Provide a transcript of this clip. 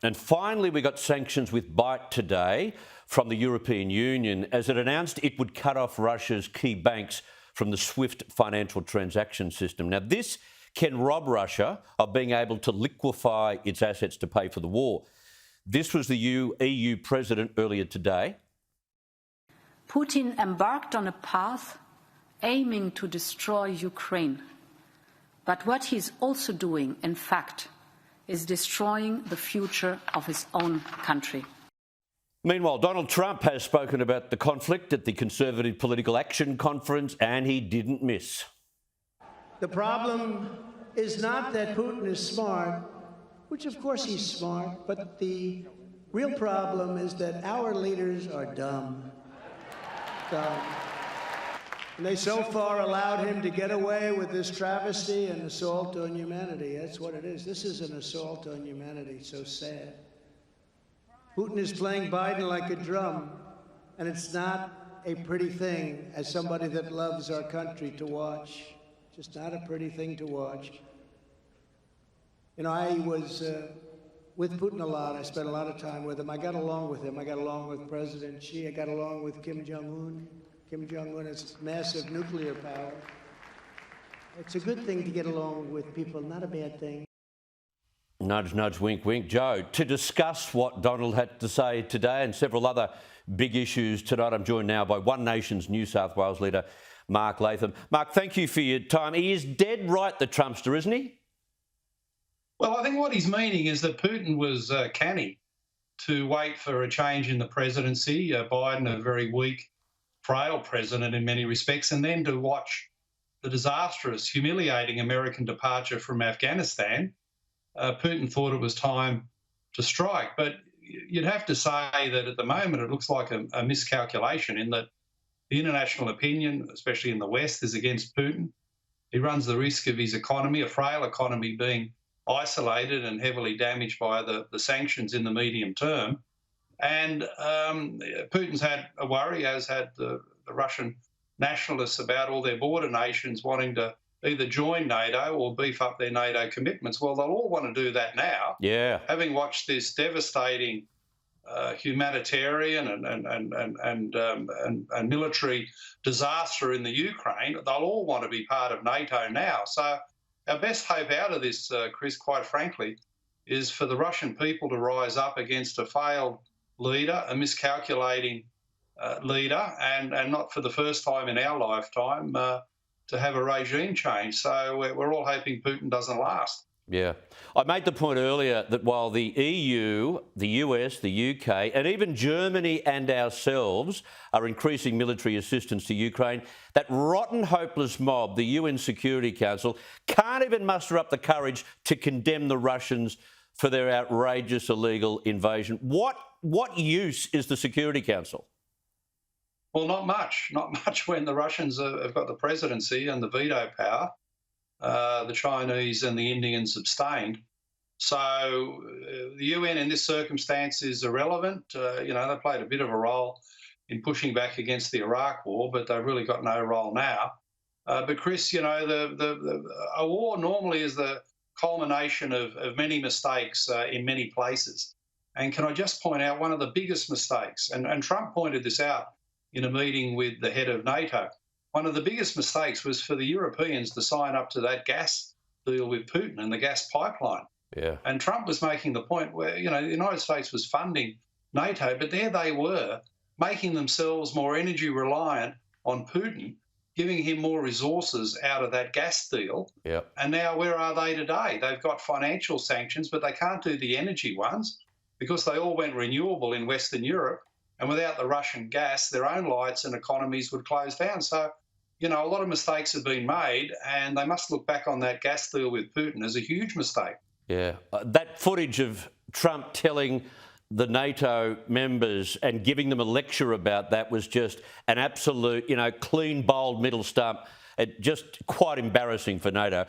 And finally, we got sanctions with bite today from the European Union as it announced it would cut off Russia's key banks from the SWIFT financial transaction system. Now, this can rob Russia of being able to liquefy its assets to pay for the war. This was the EU president earlier today. Putin embarked on a path aiming to destroy Ukraine. But what he's also doing, in fact, is destroying the future of his own country. Meanwhile, Donald Trump has spoken about the conflict at the Conservative Political Action Conference, and he didn't miss. The problem is not that Putin is smart, which of course he's smart, but the real problem is that our leaders are dumb. And they so far allowed him to get away with this travesty and assault on humanity. That's what it is. This is an assault on humanity. So sad. Putin is playing Biden like a drum, and it's not a pretty thing as somebody that loves our country to watch. Just not a pretty thing to watch. You know, I was with Putin a lot. I spent a lot of time with him. I got along with him. I got along with President Xi. I got along with Kim Jong-un. Kim Jong-un has massive nuclear power. It's a good thing to get along with people, not a bad thing. Nudge, nudge, wink, wink. Joe, to discuss what Donald had to say today and several other big issues tonight, I'm joined now by One Nation's New South Wales leader, Mark Latham. Mark, thank you for your time. He is dead right, the Trumpster, isn't he? Well, I think what he's meaning is that Putin was canny to wait for a change in the presidency. Biden, a very weak, frail president in many respects, and then to watch the disastrous, humiliating American departure from Afghanistan. Putin thought it was time to strike. But you'd have to say that at the moment it looks like a miscalculation in that the international opinion, especially in the West, is against Putin. He runs the risk of his economy, a frail economy, being isolated and heavily damaged by the sanctions in the medium term. And Putin's had a worry, as had the Russian nationalists, about all their border nations wanting to either join NATO or beef up their NATO commitments. Well, they'll all want to do that now. Yeah. Having watched this devastating humanitarian and military disaster in the Ukraine, they'll all want to be part of NATO now. So our best hope out of this, Chris, quite frankly, is for the Russian people to rise up against a failed leader, a miscalculating leader, and not for the first time in our lifetime to have a regime change. So we're all hoping Putin doesn't last. Yeah. I made the point earlier that while the EU, the US, the UK, and even Germany and ourselves are increasing military assistance to Ukraine, that rotten, hopeless mob, the UN Security Council, can't even muster up the courage to condemn the Russians for their outrageous illegal invasion. What use is the Security Council? Well, not much when the Russians have got the presidency and the veto power. The Chinese and the Indians abstained. So the UN in this circumstance is irrelevant. They played a bit of a role in pushing back against the Iraq war, but they've really got no role now. But Chris, a war normally is the culmination of many mistakes in many places. And can I just point out one of the biggest mistakes, and Trump pointed this out in a meeting with the head of NATO, one of the biggest mistakes was for the Europeans to sign up to that gas deal with Putin and the gas pipeline. Yeah. And Trump was making the point where, the United States was funding NATO, but there they were, making themselves more energy reliant on Putin, giving him more resources out of that gas deal. Yep. And now where are they today? They've got financial sanctions, but they can't do the energy ones because they all went renewable in Western Europe. And without the Russian gas, their own lights and economies would close down. So, a lot of mistakes have been made, and they must look back on that gas deal with Putin as a huge mistake. Yeah. That footage of Trump telling the NATO members and giving them a lecture about that was just an absolute, clean, bold middle stump. Just quite embarrassing for NATO.